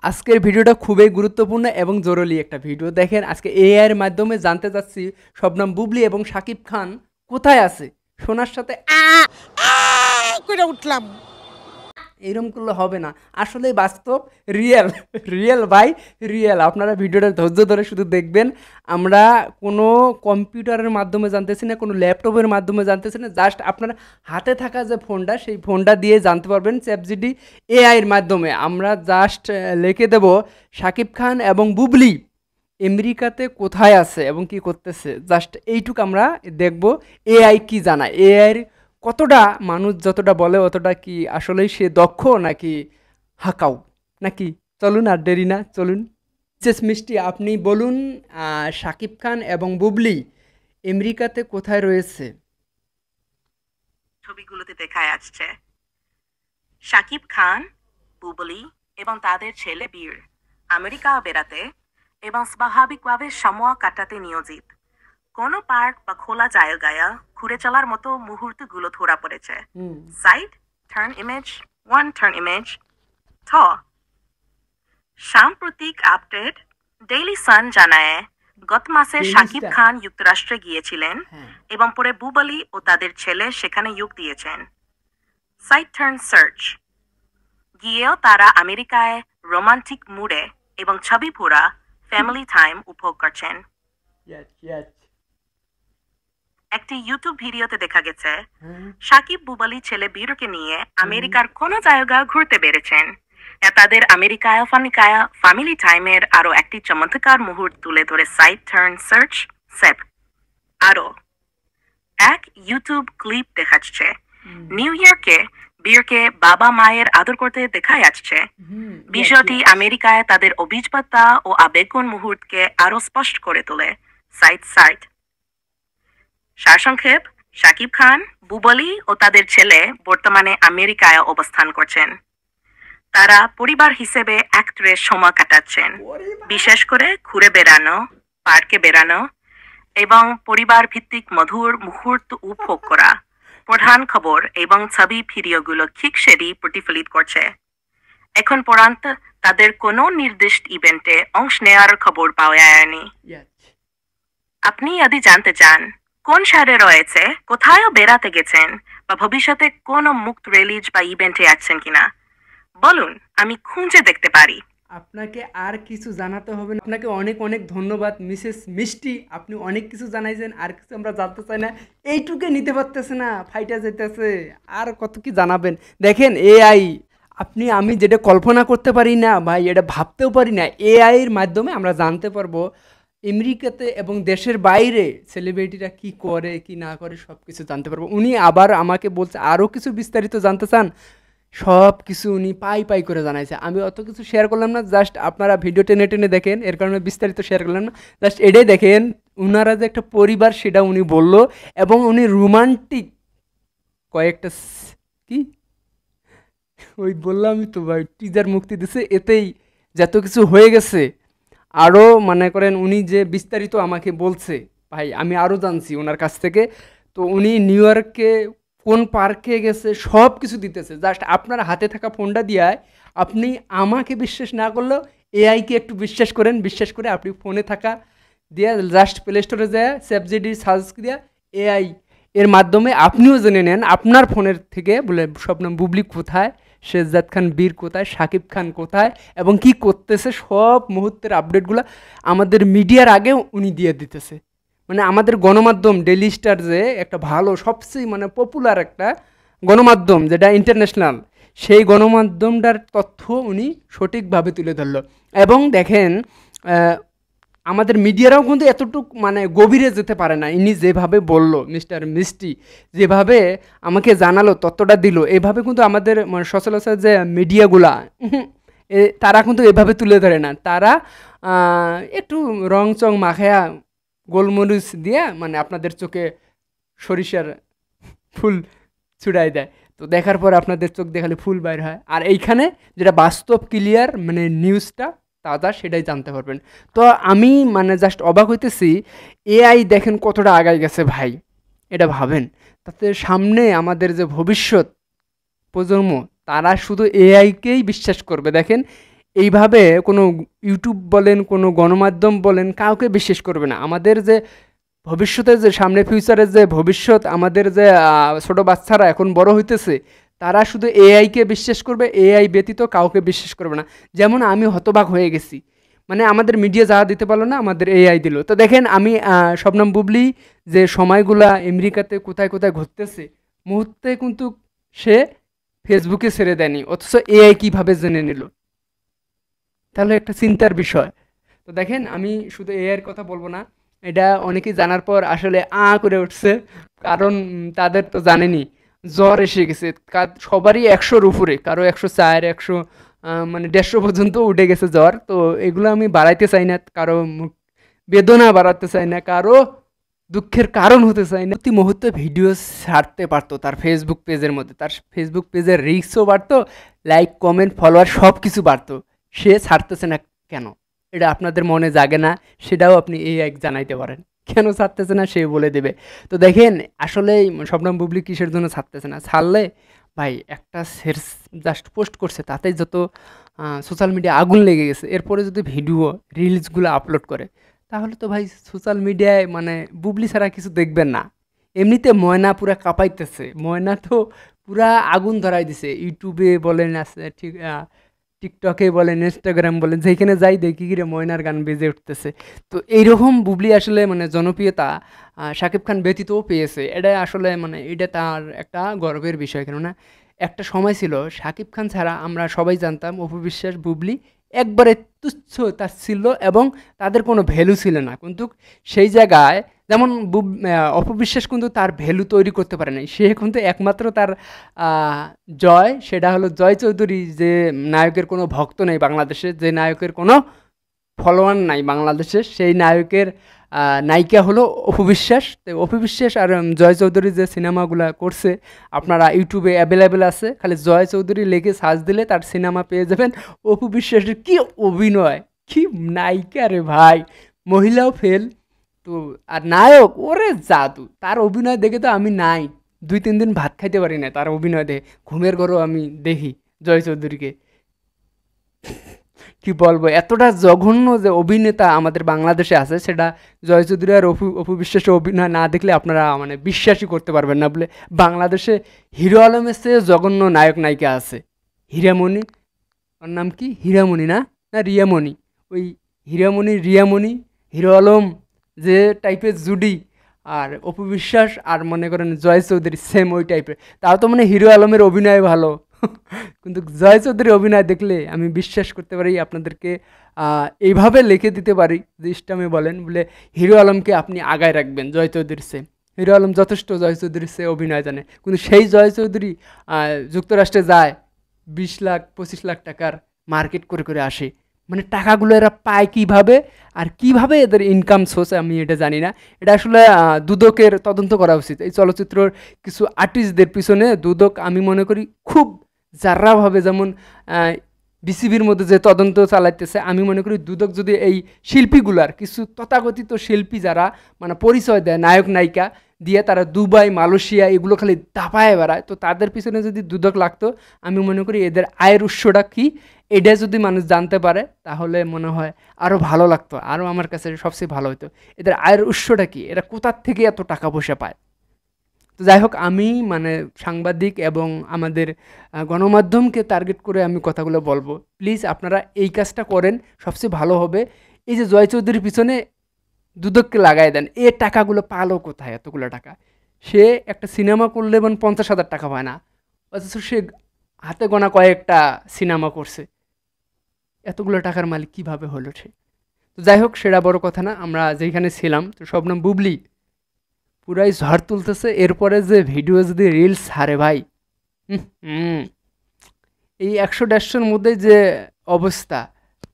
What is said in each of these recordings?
আজকের ভিডিওটা খুবই গুরুত্বপূর্ণ এবং জরুরি একটা ভিডিও। দেখেন আজকে এআই এর মাধ্যমে জানতে চাচ্ছি শবনম বুবলি এবং শাকিব খান কোথায় আছে। সোনার সাথে করে উঠলাম। এরকম করলে হবে না, আসলে বাস্তব রিয়েল রিয়েল ভাই রিয়েল। আপনারা ভিডিওটা ধৈর্য ধরে শুধু দেখবেন। আমরা কোনো কম্পিউটারের মাধ্যমে জানতেছি না, কোনো ল্যাপটপের মাধ্যমে জানতেছি না, জাস্ট আপনার হাতে থাকা যে ফোনটা সেই ফোনটা দিয়ে জানতে পারবেন চ্যাটজিপিটি এআইয়ের মাধ্যমে। আমরা জাস্ট লিখে দেব শাকিব খান এবং বুবলি আমেরিকাতে কোথায় আছে এবং কি করতেছে, জাস্ট এইটুকু আমরা দেখব এআই কি জানায়। এআইয়ের কতটা মানুষ যতটা বলে অতটা কি আসলেই সে দক্ষ নাকি হাকাও নাকি। চলুন আর দেরি না, চলুন। মিসেস মিষ্টি, আপনি বলুন শাকিব খান এবং বুবলি আমেরিকাতে কোথায় রয়েছে? ছবিগুলোতে দেখা যাচ্ছে শাকিব খান, বুবলি এবং তাদের ছেলে বীর আমেরিকা বেড়াতে এবং স্বাভাবিকভাবে সময় কাটাতে নিয়োজিত। কোনো পার্ক বা খোলা জায়গায় ঘুরে চলার মতো মুহূর্তগুলো ধরা পড়েছে। Side turn image 1 turn image থ সাম্প্রতিক আপডেট ডেইলি সান জানায় গত মাসে শাকিব খান যুক্তরাষ্ট্রে গিয়েছিলেন এবং পরে বুবলি ও তাদের ছেলে সেখানে যোগ দিয়েছেন। সাইড টার্ন সার্চ গিয়েও তারা আমেরিকায় রোমান্টিক মুডে এবং ছবি পুরা ফ্যামিলি টাইম উপভোগ করছেন। একটি ইউটিউব ভিডিওতে দেখা গেছে শাকিব বুবলি ছেলে বীরকে নিয়ে আমেরিকার কোন জায়গা ঘুরতে বেড়েছেন। তাদের আমেরিকায় ফ্যামিলি টাইমের আরো একটি চমৎকার মুহূর্ত তুলে ধরে সাইড টার্ন সার্চ সেভ। আরো এক ইউটিউব ক্লিপ দেখাচ্ছে নিউ ইয়র্কে বীরকে বাবা মায়ের আদর করতে দেখা যাচ্ছে। বিষয়টি আমেরিকায় তাদের অভিজ্ঞতা ও আবেগন মুহূর্তকে আরো স্পষ্ট করে তোলে। সাইড সাইড সারসংক্ষেপ, শাকিব খান, বুবলি ও তাদের ছেলে বর্তমানে আমেরিকায় অবস্থান করছেন। তারা পরিবার হিসেবে একত্রে সময় কাটাচ্ছেন, বিশেষ করে ঘুরে বেড়ানো, পার্কে বেড়ানো এবং পরিবার ভিত্তিক মধুর মুহূর্ত উপভোগ করা। প্রধান খবর এবং ছবি ভিডিওগুলো ঠিক সেটি প্রতিফলিত করছে। এখন পর্যন্ত তাদের কোনো নির্দিষ্ট ইভেন্টে অংশ নেওয়ার খবর পাওয়া যায়নি। আপনি যদি জানতে চান কোন শহরে রয়েছে, কোথায় বেড়াতে গেছেন বা ভবিষ্যতে কোনো মুক্ত রিলিজ বা ইভেন্টে আছেন কিনা বলুন, আমি খুঁজে দেখতে পারি। আপনাকে আর কিছু জানাতে হবে না। আপনাকে অনেক অনেক ধন্যবাদ মিসেস মিষ্টি, আপনি অনেক কিছু জানাইছেন, আর কিছু আমরা জানতে চাই না। এইটুকে নিতে পারতেছে না, ফাইটা যেতেছে, আর কত কি জানাবেন। দেখেন এআই, আমি যেটা কল্পনা করতে পারি না ভাই, এটা ভাবতেও পারি না, এআইয়ের মাধ্যমে আমরা জানতে পারবো আমেরিকাতে এবং দেশের বাইরে সেলিব্রিটিরা কি করে কি না করে সব কিছু জানতে পারবো। উনি আবার আমাকে বলছে আরও কিছু বিস্তারিত জানতে চান, সব কিছু উনি পাই পাই করে জানাইছে। আমি অত কিছু শেয়ার করলাম না, জাস্ট আপনারা ভিডিও টেনে টেনে দেখেন, এর কারণে বিস্তারিত শেয়ার করলাম না। জাস্ট এটাই দেখেন উনারা যে একটা পরিবার সেটা উনি বলল, এবং উনি রোমান্টিক কয়েকটা কি ওই বললামই তো ভাই টিজার মুক্তি দিছে, এতেই যত কিছু হয়ে গেছে। আরও মনে করেন উনি যে বিস্তারিত আমাকে বলছে ভাই, আমি আরও জানছি ওনার কাছ থেকে। তো উনি নিউ ইয়র্কে কোন পার্কে গেছে সব কিছু দিতেছে। জাস্ট আপনার হাতে থাকা ফোনটা দিয়ে আপনি আমাকে বিশ্বাস না করলেও এআইকে একটু বিশ্বাস করেন। বিশ্বাস করে আপনি ফোনে থাকা দিয়ে জাস্ট প্লে স্টোরে যায় চ্যাটজিপিটি সার্চ দিয়ে এআই এর মাধ্যমে আপনিও জেনে নেন আপনার ফোনের থেকে, বলে শবনম বুবলি কোথায়, শেহজাদ খান বীর কোথায়, শাকিব খান কোথায় এবং কি করতেছে, সব মুহূর্তের আপডেটগুলো আমাদের মিডিয়ার আগেও উনি দিয়ে দিতেছে। মানে আমাদের গণমাধ্যম ডেইলি স্টার যে একটা ভালো সবচেয়ে মানে পপুলার একটা গণমাধ্যম যেটা ইন্টারন্যাশনাল, সেই গণমাধ্যমটার তথ্য উনি সঠিকভাবে তুলে ধরলো। এবং দেখেন আমাদের মিডিয়ারাও কিন্তু এতটুকু মানে গভীরে যেতে পারে না। ইনি যেভাবে বলল, মিস্টার মিষ্টি যেভাবে আমাকে জানালো, তথ্যটা দিল, এভাবে কিন্তু আমাদের মানে সচরাচর যে মিডিয়াগুলা তারা কিন্তু এভাবে তুলে ধরে না। তারা একটু রং চং মাখায়া গোলমরিচ দিয়ে মানে আপনাদের চোখে সরিষার ফুল ছুড়াই দেয়, তো দেখার পর আপনাদের চোখ দেখালে ফুল বাইর হয়। আর এইখানে যেটা বাস্তব ক্লিয়ার মানে নিউজটা তাজা, সেটাই জানতে পারবেন। তো আমি মানে জাস্ট অবাক হইতেছি, এআই দেখেন কতটা আগায় গেছে ভাই, এটা ভাবেন। তাতে সামনে আমাদের যে ভবিষ্যৎ প্রজন্ম, তারা শুধু এআইকেই বিশ্বাস করবে। দেখেন এইভাবে কোনো ইউটিউব বলেন, কোনো গণমাধ্যম বলেন, কাউকে বিশ্বাস করবে না। আমাদের যে ভবিষ্যতে যে সামনে ফিউচারের যে ভবিষ্যৎ, আমাদের যে ছোট বাচ্চারা এখন বড় হইতেছে, তারা শুধু এআইকে বিশ্বাস করবে, এআই ব্যতীত কাউকে বিশ্বাস করবে না। যেমন আমি হতবাক হয়ে গেছি, মানে আমাদের মিডিয়া যা দিতে পারলো না, আমাদের এআই দিল। তো দেখেন আমি শবনম বুবলি যে সময়গুলা আমেরিকাতে কোথায় কোথায় ঘটতেছে, মুহূর্তে কিন্তু সে ফেসবুকে ছেড়ে দেয়নি, অথচ এআই কিভাবে জেনে নিল? তাহলে একটা চিন্তার বিষয়। তো দেখেন আমি শুধু এআই এর কথা বলবো না, এটা অনেকেই জানার পর আসলে করে উঠছে, কারণ তাদের তো জানেনি জ্বর এসে গেছে, সবারই 100-র উপরে, কারো 104, 100, মানে 150 পর্যন্ত উঠে গেছে জ্বর। তো এগুলো আমি বাড়াইতে চাই না, কারো বেদনা বাড়াতে চাই না, কারো দুঃখের কারণ হতে চাই না। প্রতি মুহূর্তে ভিডিও ছাড়তে পারতো তার ফেসবুক পেজের মধ্যে, তার ফেসবুক পেজের রিচও বাড়তো, লাইক কমেন্ট ফলোয়ার সব কিছু বাড়তো। সে ছাড়তেছে না কেন? এটা আপনাদের মনে জাগে না? সেটাও আপনি এক জানাইতে পারেন, কেন ছাড়তেছে না সে বলে দেবে। তো দেখেন আসলে শবনম বুবলি কিসের জন্য ছাড়তেছে না? ছাড়লে ভাই একটা সেলস জাস্ট পোস্ট করছে, তাতেই যত সোশ্যাল মিডিয়া আগুন লেগে গেছে। এরপরে যদি ভিডিও রিলসগুলো আপলোড করে, তাহলে তো ভাই সোশ্যাল মিডিয়ায় মানে বুবলি ছাড়া কিছু দেখবেন না। এমনিতে ময়না পুরা কাঁপাইতেছে, ময়না তো পুরা আগুন ধরাই দিছে। ইউটিউবে বলেন আছে, ঠিক টিকটকে বলেন, ইনস্টাগ্রাম বলেন, যেখানে যাই দেখি কিরে ময়নার গান বেজে উঠতেছে। তো এইরকম বুবলি আসলে মানে জনপ্রিয়তা শাকিব খান ব্যতীতও পেয়েছে। এটা আসলে মানে এটা তার একটা গর্বের বিষয়। কেননা একটা সময় ছিল শাকিব খান ছাড়া আমরা সবাই জানতাম অপু বিশ্বাস, বুবলি একবারে তুচ্ছ তাচ্ছিল্য, এবং তাদের কোনো ভ্যালু ছিল না। কিন্তু সেই জায়গায় যেমন অপু বিশ্বাস কিন্তু তার ভ্যালু তৈরি করতে পারে নাই। সে কিন্তু একমাত্র তার জয়, সেটা হলো জয় চৌধুরী, যে নায়কের কোনো ভক্ত নেই বাংলাদেশে, যে নায়কের কোনো ফলোয়ার নাই বাংলাদেশে, সেই নায়কের নায়িকা হলো অপু বিশ্বাস। তো অপু বিশ্বাস আর জয় চৌধুরী যে সিনেমাগুলো করছে, আপনারা ইউটিউবে অ্যাভেলেবেল আছে, খালি জয় চৌধুরী লেগে সার্চ দিলে তার সিনেমা পেয়ে যাবেন। অপু বিশ্বাসের কি অভিনয়, কি নায়িকা রে ভাই, মহিলাও ফেল। তো আর নায়ক ওরে জাদু, তার অভিনয় দেখে তো আমি নাই 2-3 দিন ভাত খাইতে পারি না তার অভিনয় দেখে। ঘুমের ঘরেও আমি দেখি জয় চৌধুরীকে। কি বলবো, এতটা জঘন্য যে অভিনেতা আমাদের বাংলাদেশে আছে, সেটা জয় চৌধুরী আর অপু বিশ্বাসের অভিনয় না দেখলে আপনারা মানে বিশ্বাসই করতে পারবেন না। বলে বাংলাদেশে হিরো আলমের চেয়ে জঘন্য নায়ক নায়িকা আছে। হীরামণি, ওর নাম কি, হীরামণি না, না রিয়ামণি, ওই হীরামণি, রিয়ামণি, হিরো আলম যে টাইপের জুডি, আর অপু বিশ্বাস আর মনে করেন জয় চৌধুরী সেম ওই টাইপের। তাও তো মানে হিরো আলমের অভিনয় ভালো, কিন্তু জয় চৌধুরীর অভিনয় দেখলে আমি বিশ্বাস করতে পারি, আপনাদেরকে এইভাবে লিখে দিতে পারি যে ইস্টামে বলেন বলে হিরো আলমকে আপনি আগায় রাখবেন জয় চৌধুরীর সে। হিরো আলম যথেষ্ট জয় চৌধুরীর সে অভিনয় জানে, কিন্তু সেই জয় চৌধুরী যুক্তরাষ্ট্রে যায় 20 লাখ 25 লাখ টাকার মার্কেট করে করে আসে। মানে টাকাগুলো এরা পায় কীভাবে, আর কিভাবে এদের ইনকাম সোর্স আমি এটা জানি না। এটা আসলে দুদকের তদন্ত করা উচিত। এই চলচ্চিত্রর কিছু আর্টিস্টদের পিছনে দুদক আমি মনে করি খুব যার্রাভাবে, যেমন বিসিবির মধ্যে যে তদন্ত চালাইতেছে, আমি মনে করি দুদক যদি এই শিল্পীগুলার কিছু তথাকথিত শিল্পী যারা মানে পরিচয় দেয় নায়ক নায়িকা দিয়ে, তারা দুবাই মালয়েশিয়া এগুলো খালি দাপায় বেড়ায়, তো তাদের পিছনে যদি দুদক লাগতো, আমি মনে করি এদের আয়ের উৎসটা কী এটা যদি মানুষ জানতে পারে, তাহলে মনে হয় আরও ভালো লাগতো, আরও আমার কাছে সবচেয়ে ভালো হতো। এদের আয়ের উৎসটা কী, এরা কোথার থেকে এত টাকা পয়সা পায়। তো যাই হোক, আমি মানে সাংবাদিক এবং আমাদের গণমাধ্যমকে টার্গেট করে আমি কথাগুলো বলবো, প্লিজ আপনারা এই কাজটা করেন, সবচেয়ে ভালো হবে। এই যে জয় চৌধুরীর পিছনে দুদককে লাগাই দেন, এ টাকাগুলো পালো কোথায় এতগুলো টাকা? সে একটা সিনেমা করলে 50,000 টাকা পায় না, অথচ সে হাতে গোনা কয়েকটা সিনেমা করছে, এতগুলো টাকার মালিক কীভাবে হলো সে? তো যাই হোক, সেটা বড় কথা না। আমরা যেখানে ছিলাম, তো শবনম বুবলি পুরাই ঝড় তুলতেছে। এরপরে যে ভিডিও যদি রিলস হারে ভাই, এই 100-150-র মধ্যে যে অবস্থা,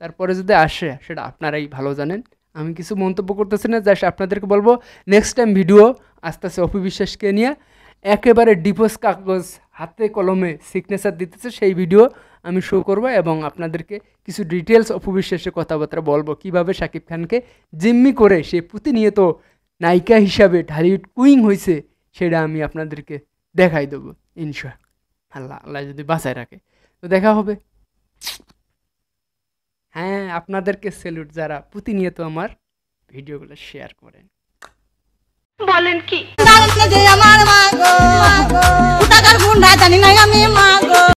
তারপরে যদি আসে সেটা আপনারাই ভালো জানেন। আমি কিছু মন্তব্য করতেছি না, জাস্ট আপনাদেরকে বলবো নেক্সট টাইম ভিডিও আসতেছে অপু বিশ্বাসকে নিয়ে, একেবারে ডিপোজ কাগজ হাতে কলমে সিগনেচার দিতেছে, সেই ভিডিও আমি শো করবো এবং আপনাদেরকে কিছু ডিটেলস অপু বিশ্বাসের কথাবার্তা বলবো, কিভাবে শাকিব খানকে জিম্মি করে সে প্রতিনিয়ত নায়িকা হিসাবে ঢালিউড কুইং হয়েছে, সেটা আমি আপনাদেরকে দেখাই দেবো ইনশাআল্লাহ, আল্লাহ যদি বাঁচায় রাখে। তো দেখা হবে। আপনাদেরকে স্যালুট যারা প্রতিনিয়ত আমার ভিডিওগুলো শেয়ার করেন। বলেন কি আমার মা গো